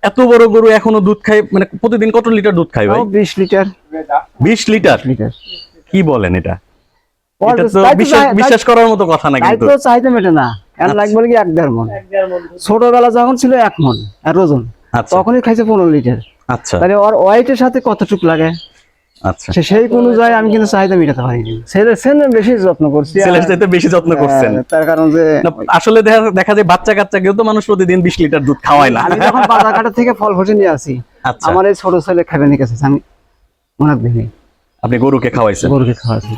এত বড় গরু এখনো দুধ খায়, মানে প্রতিদিন কত লিটার দুধ খায় ভাই? 20 লিটার। 20 লিটার? কি বলেন এটা? এটা তো বিশ্বাস করার মতো কথা না কিন্তু। তাই তো চাইতে মেটে না, এর লাগবে কি 1.5 মণ। ছোটবেলা যখন ছিল 1 মণ আর ওজন, তখনই খাইছে 15 লিটার। আচ্ছা, তাহলে ওর ওয়েটের সাথে কতটুকু লাগে? আচ্ছা, সেই অনুযায়ী আমি কিন্তু চাহিদা মেটাতে পারিনি। ছেলের বেশি যত্ন করছি, ছেলের চাইতে বেশি যত্ন করছেন। তার কারণ যে আসলে দেখা যায় বাচ্চা কাচ্চা কেউ তো মানুষ প্রতিদিন 20 লিটার দুধ খাওয়ায় না। আমি যখন বাজার ঘাট থেকে ফল ফসল নিয়ে আসি, আমার এই ছোট ছেলে খাবে নিয়ে গেছে, আমি অনেক দিনই আপনি গরুকে খাওয়াইছেন? গরুকে খাওয়াইছি।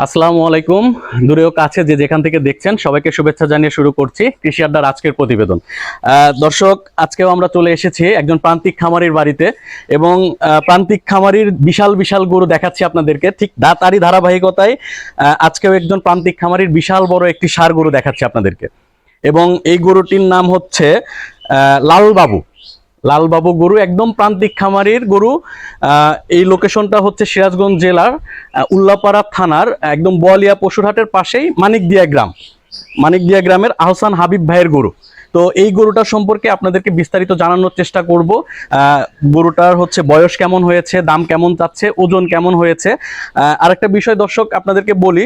আসসালামু আলাইকুম। দূরেও কাছে যে যেখান থেকে দেখছেন সবাইকে শুভেচ্ছা জানিয়ে শুরু করছি কৃষি আড্ডার আজকের প্রতিবেদন। দর্শক, আজকেও আমরা চলে এসেছি একজন প্রান্তিক খামারির বাড়িতে এবং প্রান্তিক খামারির বিশাল বিশাল গরু দেখাচ্ছি আপনাদেরকে। ঠিক তারই ধারাবাহিকতায় আজকেও একজন প্রান্তিক খামারির বিশাল বড় একটি ষাঁড় গরু দেখাচ্ছি আপনাদেরকে, এবং এই গরুটির নাম হচ্ছে লালবাবু। লালবাবু গরু, একদম প্রান্তিক খামারির গরু। এই লোকেশনটা হচ্ছে সিরাজগঞ্জ জেলার উল্লাপাড়া থানার একদম বোয়ালিয়া পশুরহাটের পাশেই মানিকদিয়া গ্রামের আহসান হাবিব ভাইয়ের গরু। তো এই গরুটা সম্পর্কে আপনাদেরকে বিস্তারিত জানানোর চেষ্টা করব। গরুটার হচ্ছে বয়স কেমন হয়েছে, দাম কেমন চাচ্ছে, ওজন কেমন হয়েছে। আরেকটা বিষয় দর্শক আপনাদেরকে বলি,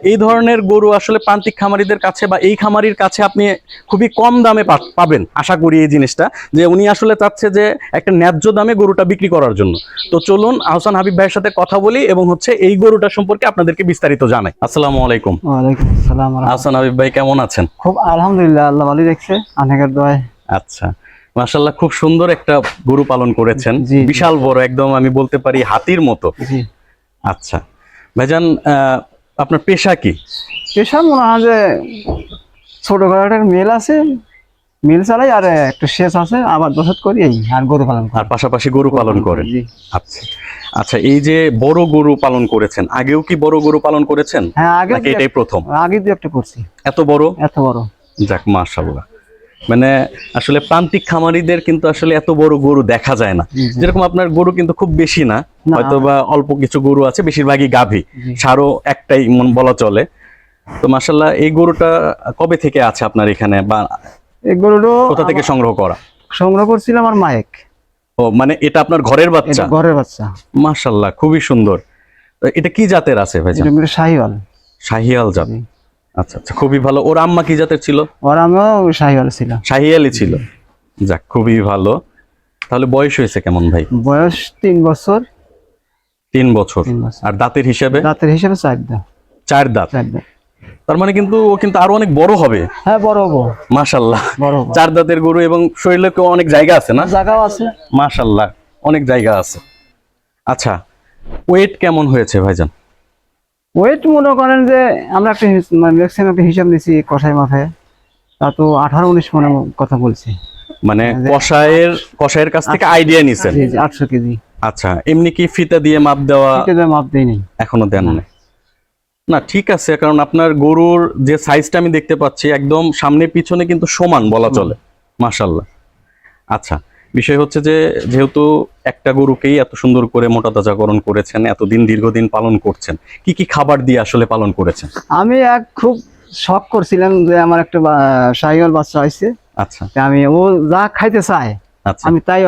এই ধরনের গরু আসলে প্রান্তিক খামারিদের কাছে বা এই খামারির কাছে আপনি খুবই কম দামে পাবেন আশা করি। এই জিনিসটা যে উনি আসলে চাচ্ছে যে একটা ন্যায্য দামে গরুটা বিক্রি করার জন্য। তো চলুন আহসান হাবিব ভাইয়ের সাথে কথা বলি এবং হচ্ছে এই গরুটা সম্পর্কে আপনাদেরকে বিস্তারিত জানাই। আসসালামু আলাইকুম। ওয়ালাইকুম আসসালাম। আহসান হাবিব ভাই কেমন আছেন? খুব আলহামদুলিল্লাহ, আল্লাহ ভালো রাখছে, অনেকের দোয়ায়। আচ্ছা, মাশাআল্লাহ, খুব সুন্দর একটা গরু পালন করেছেন, বিশাল বড়, একদম আমি বলতে পারি হাতির মতো। আচ্ছা ভাইজান, আপনার পেশা কি? পেশা মনে হয় যে ছোটখাটো একটা মিল আছে, মিল চালাই, আর একটা শেষ আছে, আবার বসত করি আর গরু পালন করি, আর পাশাপাশি গরু পালন করেন। আচ্ছা আচ্ছা, এই যে বড় গরু পালন করেছেন, আগেও কি বড় গরু পালন করেছেন? হ্যাঁ, আগে এটাই প্রথম? আগে দু একটা করছি। এত বড়? এত বড়? যাক মাশাআল্লাহ। মানে আসলে প্রান্তিক খামারিদের কিন্তু আসলে এত বড় গরু দেখা যায় না। যেরকম আপনার গরু কিন্তু খুব বেশি না, হয়তো বা অল্প কিছু গরু আছে, বেশিরভাগই গাভী, ষাঁড়ও একটাই বলা চলে। তো মাশাআল্লাহ, এই গরুটা কবে থেকে আছে আপনার এখানে, বা এই গরুটা কোথা থেকে সংগ্রহ করা? সংগ্রহ করছিলাম আমার মায়েক। ও, মানে এটা আপনার ঘরের বাচ্চা? ঘরের বাচ্চা। মাশাআল্লাহ, খুবই সুন্দর। এটা কি জাতের আছে ভাই? এটা শাহিওয়াল। শাহিয়াল জাত? আচ্ছা আচ্ছা, খুবই ভালো। ওর আম্মা কি জাতের ছিল? ওর আম্মাও শাহিওয়াল ছিল। শাহিয়ালই ছিল? যাক, খুবই ভালো। তাহলে বয়স হয়েছে কেমন ভাই? বয়স 3 বছর। 3 বছর। আর দাঁতের হিসাবে? দাঁতের হিসাবে 4 দাঁত। 4 দাঁত? তার মানে কিন্তু ও কিন্তু আরো অনেক বড় হবে। হ্যাঁ, বড় হবে মাশাআল্লাহ। বড় 4 দাঁতের গরু, এবং শরীরে অনেক জায়গা আছে না? জায়গাও আছে মাশাআল্লাহ, অনেক জায়গা আছে। আচ্ছা, ওয়েট কেমন হয়েছে ভাইজান? ওয়েট মনে করেন যে আমরা একটা ম্যাক্সিমাম একটা হিসাব নিছি কষাই মাথায়, তা তো 18-19 মনের কথা বলছি। মানে কষায়ের কাছ থেকে আইডিয়া নিছেন? 800 কেজি। আচ্ছা, এমনি কি ফিতা দিয়ে মাপ দেওয়া? ফিতা দিয়ে মাপ দেই নাই এখনো দেন না? না, ঠিক আছে, কারণ আপনার গরুর যে সাইজটা আমি দেখতে পাচ্ছি একদম সামনে পিছনে কিন্তু সমান বলা চলে। মাশাআল্লাহ। আচ্ছা, বিষয় হচ্ছে যে যেহেতু একটা গরুকেই এত সুন্দর করে মোটা তাজাকরণ করেছেন, এতদিন দীর্ঘদিন পালন করছেন, কি কি খাবার দিয়ে আসলে পালন করেছেন? আমি খুব শখ করছিলাম যে আমার একটা শাহিওয়াল বাচ্চা হয়েছে। আচ্ছা, আমি ও যা খাইতে চায় আচ্ছা, আমি তাই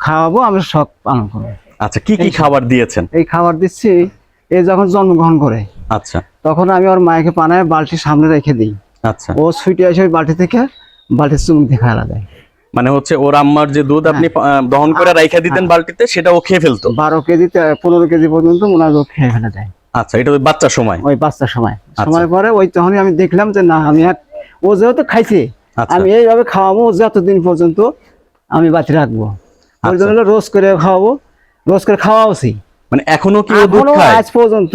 খাওয়াবো, আমি শখ পালন করবো। আচ্ছা, কি কি খাবার দিয়েছেন? এই খাবার দিচ্ছি, এ যখন জন্মগ্রহণ করে আচ্ছা তখন আমি ওর মায়েকে পানায় বালতির সামনে রেখে দিই। আচ্ছা, ও ছুটে এসে ওই বালতি থেকে বালতির চুমুক দিয়ে খাওয়া দেয়। মানে হচ্ছে ওর আম্মার যে দুধ আপনি দহন করে রাইখা দিতেন বালতিতে, সেটা ও খেয়ে ফেলতো? 12 কেজি 15 কেজি পর্যন্ত মনে হয় ও খেয়ে ফেলে দেয়। আচ্ছা, এটা ওই বাচ্চার সময়? ওই বাচ্চার সময় সময় পরে ওই তখনই আমি দেখলাম যে না, আমি ও যেহেতু খাইছে আচ্ছা আমি এইভাবে খাওয়াবো যতদিন পর্যন্ত আমি বাঁচিয়ে রাখবো। ওই জন্য রোজ করে খাওয়াবো, রোজ করে খাওয়াওছি। মানে এখনো কি ও দুধ এখনো খায়? আজ পর্যন্ত,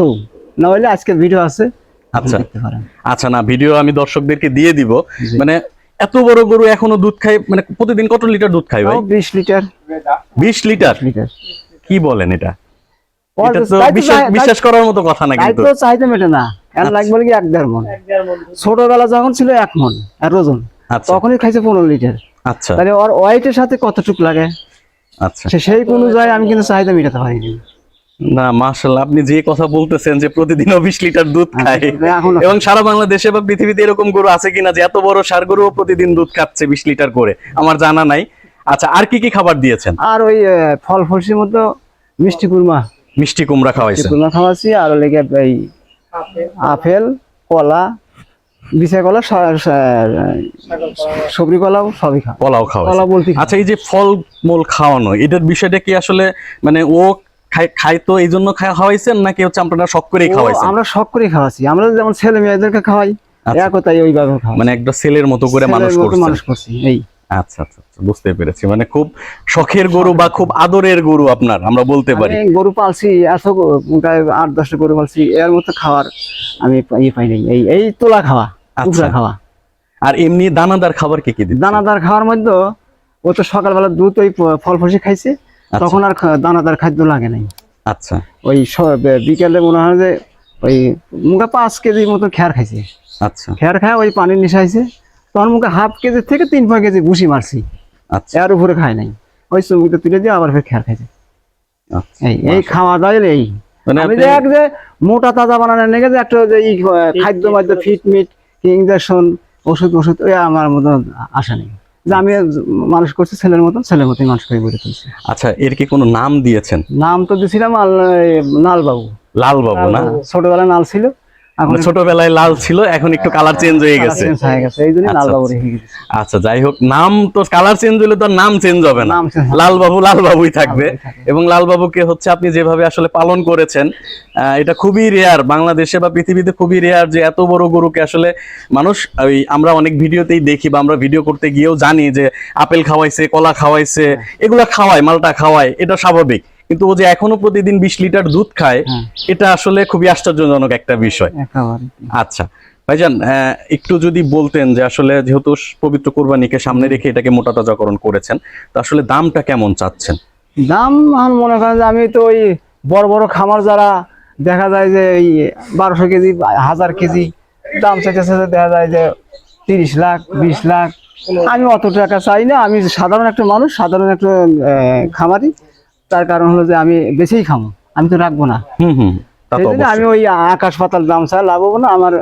না হলে আজকে ভিডিও আছে আচ্ছা দেখতে পারেন। আচ্ছা, না ভিডিও আমি দর্শকদেরকে দিয়ে দিব। জি। মানে এত বড় গরু এখনো দুধ খায়? মানে প্রতিদিন কত লিটার দুধ খায় ভাই? তাও 20 লিটার। 20 লিটার? লিটার কি বলেন এটা? ওর এটা তো তাই তো বিশ্বাস করার মতো কথা না তাই কিন্তু। তো চাইতে মেটে না। আর লাগবে কি 1-1.5 মণ। ছোটবেলা যখন ছিল 1 মণ আর ওজন, আচ্ছা তখনই খাইছে 15 লিটার। আচ্ছা তাহলে ওর ওয়েটের সাথে কতটুকু লাগে আচ্ছা। সেই অনুযায়ী আমি কিন্তু চাহিদা মেটাতে পারিনি। না মাশাআল্লাহ, আপনি যে কথা বলতেছেন যে প্রতিদিনও 20 লিটার দুধ খায়, এখনো এবং সারা বাংলাদেশে বা পৃথিবীতে এরকম গরু আছে কিনা যে এত বড় ষাঁড় গরুও প্রতিদিন দুধ খাচ্ছে 20 লিটার করে, আমার জানা নাই। আচ্ছা, আর কি কি খাবার দিয়েছেন? আর ওই ফল ফলসির মধ্যে মিষ্টি কুরমা, মিষ্টি কুমড়া খাওয়াইছেন? কুরমা খাওয়াচ্ছি। আর লেগে এই আপেল, কলা, বিছা কলা, সবরি কলাও সবই খাওয়া। পোলাও খাওয়াইছেন? কলা বলতে আচ্ছা, এই যে ফল মূল খাওয়ানো, এটার বিষয়টা কি আসলে মানে ও খাইতো এই জন্য খাওয়াইছেন, নাকি হচ্ছে আপনারা শখ করেই খাওয়াইছেন? আমরা শখ করে খাওয়াচ্ছি। আমরা যেমন ছেলে মেয়েদেরকে খাওয়াই, আচ্ছা। একতাই ওইভাবে খাওয়াই, মানে একটা ছেলের মতো করে মানুষ ছেলের মতো করছেন? মানুষ করছি। এই আচ্ছা আচ্ছা আচ্ছা, বুঝতে পেরেছি। মানে খুব শখের গরু বা খুব আদরের গরু আপনার, আমরা বলতে পারি। আমি গরু পালছি, 8-10টা গরু পালছি, এর মতো খাওয়ার আমি পাই নাই। এই তোলা খাওয়া, টুকরা খাওয়া। আর এমনি দানাদার খাবার কি কি দিচ্ছেন? দানাদার খাওয়ার মধ্যে ও তো সকালবেলা দুধ ওই ফল ফসি খাইছে, তখন আর দানাদার খাদ্য লাগে নাই। আচ্ছা ওই বিকেলে মনে হয় যে ওই মুখে 5 কেজি মতো খেয়ার খাইছে। আচ্ছা খেয়ার খায় ওই পানির নেশা হয়েছে, তখন মুখে 1/2 কেজি থেকে 3-4 কেজি ভুসি মারছি, আচ্ছা এর উপরে খায় নাই। ওই চুমুকিতে তুলে দিয়ে আবার ফের খেয়ার খাইছে। আচ্ছা। এই খাওয়া দাওয়া এই মানে আমি আপনি- যে এক যে মোটা তাজা বানানোর লেগে যে একটা যে খাদ্য মাদ্য ফিট মিট ইঞ্জেকশন ওষুধ ওই আমার মতো আশা নেই। যে আমি মানুষ করছি ছেলের মতোই মানুষ করে গড়ে তুলছি। আচ্ছা, এর কি কোনো নাম দিয়েছেন? নাম তো দিয়েছিলাম নাল বাবু। লাল বাবু না? ছোটবেলায় নাল ছিল, এখন মানে ছোটবেলায় লাল ছিল, এখন একটু কালার চেঞ্জ হয়ে গেছে। চেঞ্জ হয়ে গেছে, এই জন্য লাল আচ্ছা, বাবু আচ্ছা। রেখে গেছি। আচ্ছা, যাই হোক, নাম তো কালার চেঞ্জ হলে তো আর নাম চেঞ্জ হবে না, নাম change হবে। লাল বাবুই থাকবে। লাল বাবুই থাকবে। এবং লাল বাবুকে হচ্ছে আপনি যেভাবে আসলে পালন করেছেন, এটা খুবই রেয়ার বাংলাদেশে বা পৃথিবীতে, খুবই রেয়ার যে এত বড় গরুকে আসলে মানুষ, ওই আমরা অনেক ভিডিওতেই দেখি বা আমরা ভিডিও করতে গিয়েও জানি যে আপেল খাওয়াইছে, কলা খাওয়াইছে, এগুলা খাওয়ায়, মালটা খাওয়ায়, এটা স্বাভাবিক। কিন্তু ও যে এখনো প্রতিদিন 20 লিটার দুধ খায়, হ্যাঁ। এটা আসলে খুবই আশ্চর্যজনক একটা বিষয়। একেবারে। আচ্ছা ভাইজান, একটু যদি বলতেন যে আসলে যেহেতু পবিত্র কোরবানিকে সামনে রেখে এটাকে মোটা তাজাকরণ করেছেন, তো আসলে দামটা কেমন চাচ্ছেন? দাম আমার মনে করেন যে আমি তো ওই বড় বড় খামার যারা দেখা যায় যে এই 1200 কেজি 1000 কেজি দাম চাইতেছে, দেখা যায় যে 30 লাখ 20 লাখ। আমি অত টাকা চাই না, আমি সাধারণ একটা মানুষ, সাধারণ একটা খামারি। তার কারণ হলো যে আমি বেশিই খামো, আমি তো রাখবো না। হুম, তা সেই তো জন্য আমি অবশ্যই। ওই আকাশ পাতাল দাম চাই, লাভ হবো না। আমার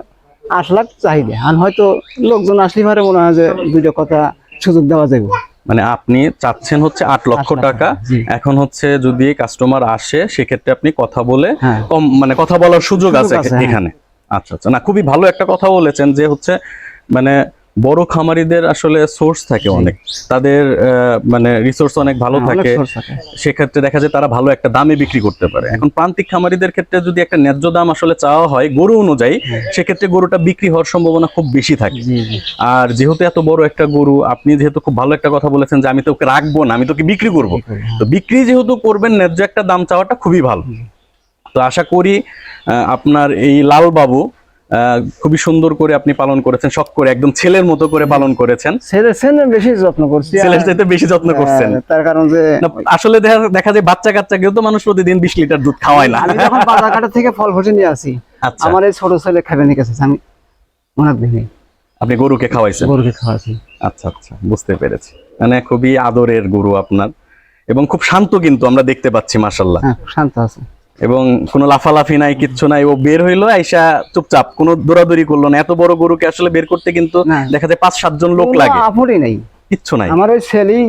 8 লাখ চাহিদা, আর হয়তো লোকজন আসলে পারে মনে হয় যে দুইটা কথা সুযোগ দেওয়া যাবে। মানে আপনি চাচ্ছেন হচ্ছে 8 লক্ষ 8 লাখ টাকা। জি। এখন হচ্ছে যদি কাস্টমার আসে সেক্ষেত্রে আপনি কথা বলে হ্যাঁ। কম, মানে কথা বলার সুযোগ সুযোগ আছে আছে, হ্যাঁ। এখানে। আচ্ছা আচ্ছা, না খুবই ভালো একটা কথা বলেছেন যে হচ্ছে মানে বড় খামারিদের আসলে সোর্স থাকে অনেক, তাদের মানে রিসোর্স অনেক ভালো হ্যাঁ, অনেক থাকে, source থাকে। সেক্ষেত্রে দেখা যায় তারা ভালো একটা দামে বিক্রি করতে পারে। এখন প্রান্তিক খামারিদের ক্ষেত্রে যদি একটা ন্যায্য দাম আসলে চাওয়া হয় গরু অনুযায়ী, সেক্ষেত্রে গরুটা বিক্রি হওয়ার সম্ভাবনা খুব বেশি থাকে। জি জি। আর যেহেতু এত বড় একটা গরু, আপনি যেহেতু খুব ভালো একটা কথা বলেছেন যে আমি তো ওকে রাখবো না, আমি তোকে বিক্রি করব, তো বিক্রি যেহেতু করবেন, ন্যায্য একটা দাম চাওয়াটা খুবই ভালো। তো আশা করি আপনার এই লাল বাবু খুবই সুন্দর করে আপনি পালন করেছেন, শখ করে একদম ছেলের মতো করে পালন করেছেন। ছেলে বেশি যত্ন করছি। ছেলের চাইতে বেশি যত্ন করছেন। তার কারণ যে না, আসলে দেখা যায় বাচ্চা কাচ্চাকেও তো মানুষ প্রতিদিন 20 লিটার দুধ খাওয়ায় না। আমি যখন বাজারঘাট থেকে ফল ফসল নিয়ে আসি, আচ্ছা, আমার এই ছোট ছেলে খাবে নিয়ে গেছে, আমি অনেক দিনে আপনি গরুকে খাওয়াইছেন? গরুকে খাওয়াছি। আচ্ছা আচ্ছা, বুঝতে পেরেছি। মানে খুবই আদরের গরু আপনার, এবং খুব শান্ত কিন্তু আমরা দেখতে পাচ্ছি মাশাআল্লাহ। হ্যাঁ, খুব শান্ত আছে। এবং কোনো লাফালাফি নাই, কিচ্ছু নাই, ও বের হইলো আইসা চুপচাপ, কোনো দৌড়াদৌড়ি করলো না। এত বড় গরুকে আসলে বের করতে কিন্তু না। দেখা যায় 5-7 জন লোক লাগে, আপনই নাই, কিচ্ছু নাই। আমার ওই ছেলেই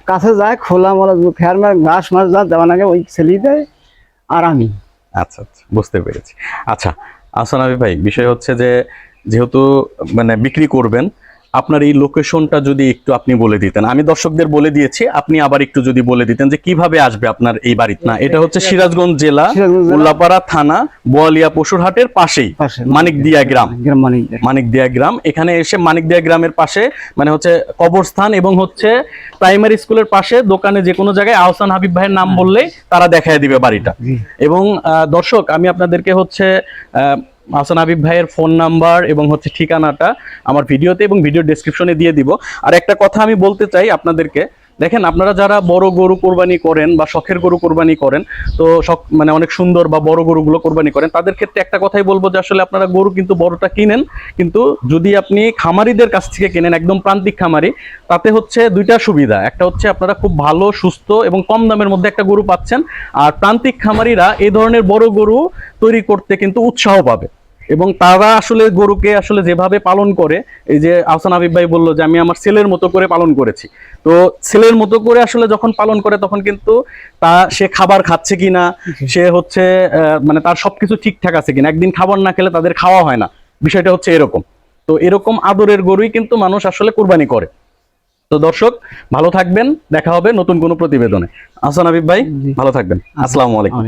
কাছে যায় খোলা মোলা খেয়ার মার ঘাস মাছ যা দেওয়া লাগে ওই ছেলেই দেয় আর আমি। আচ্ছা আচ্ছা, বুঝতে পেরেছি। আচ্ছা আহসান হাবিব ভাই, বিষয় হচ্ছে যে যেহেতু মানে বিক্রি করবেন, আপনার এই লোকেশনটা যদি একটু আপনি বলে দিতেন। আমি দর্শকদের বলে দিয়েছি, আপনি আবার একটু যদি বলে দিতেন যে কিভাবে আসবে আপনার এই বাড়িতে। না, এটা হচ্ছে সিরাজগঞ্জ জেলা, সিরাজগঞ্জ জেলা, উল্লাপাড়া থানা, বোয়ালিয়া পশুরহাটের পাশেই পাশে মানিকদিয়া গ্রাম। মানিকদিয়া। মানিকদিয়া গ্রাম, এখানে এসে মানিকদিয়া গ্রামের পাশে মানে হচ্ছে কবরস্থান এবং হচ্ছে প্রাইমারি স্কুলের পাশে দোকানে যে কোনো জায়গায় আহসান হাবিব ভাইয়ের নাম বললেই তারা দেখায় দিবে বাড়িটা। জি। এবং দর্শক, আমি আপনাদেরকে হচ্ছে আহসান হাবিব ভাইয়ের ফোন নাম্বার এবং হচ্ছে ঠিকানাটা আমার ভিডিওতে এবং ভিডিও ডেসক্রিপশনে দিয়ে দিব। আর একটা কথা আমি বলতে চাই আপনাদেরকে, দেখেন আপনারা যারা বড় গরু কোরবানি করেন বা শখের গরু কোরবানি করেন, তো শখ মানে অনেক সুন্দর বা বড় গরুগুলো কোরবানি করেন, তাদের ক্ষেত্রে একটা কথাই বলবো যে আসলে আপনারা গরু কিন্তু বড়টা কিনেন, কিন্তু যদি আপনি খামারিদের কাছ থেকে কেনেন, একদম প্রান্তিক খামারি, তাতে হচ্ছে দুইটা সুবিধা। একটা হচ্ছে আপনারা খুব ভালো সুস্থ এবং কম দামের মধ্যে একটা গরু পাচ্ছেন, আর প্রান্তিক খামারিরা এই ধরনের বড় গরু তৈরি করতে কিন্তু উৎসাহ পাবে। এবং তারা আসলে গরুকে আসলে যেভাবে পালন করে, এই যে আহসান হাবিব ভাই বললো যে আমি আমার ছেলের মতো করে পালন করেছি, তো ছেলের মতো করে আসলে যখন পালন করে তখন কিন্তু সে খাবার খাচ্ছে কিনা, সে হচ্ছে মানে তার সবকিছু ঠিকঠাক আছে কিনা, একদিন খাবার না খেলে তাদের খাওয়া হয় না, বিষয়টা হচ্ছে এরকম। তো এরকম আদরের গরুই কিন্তু মানুষ আসলে কুরবানি করে। তো দর্শক ভালো থাকবেন, দেখা হবে নতুন কোনো প্রতিবেদনে। আহসান হাবিব ভাই ভালো থাকবেন, আসসালামু আলাইকুম।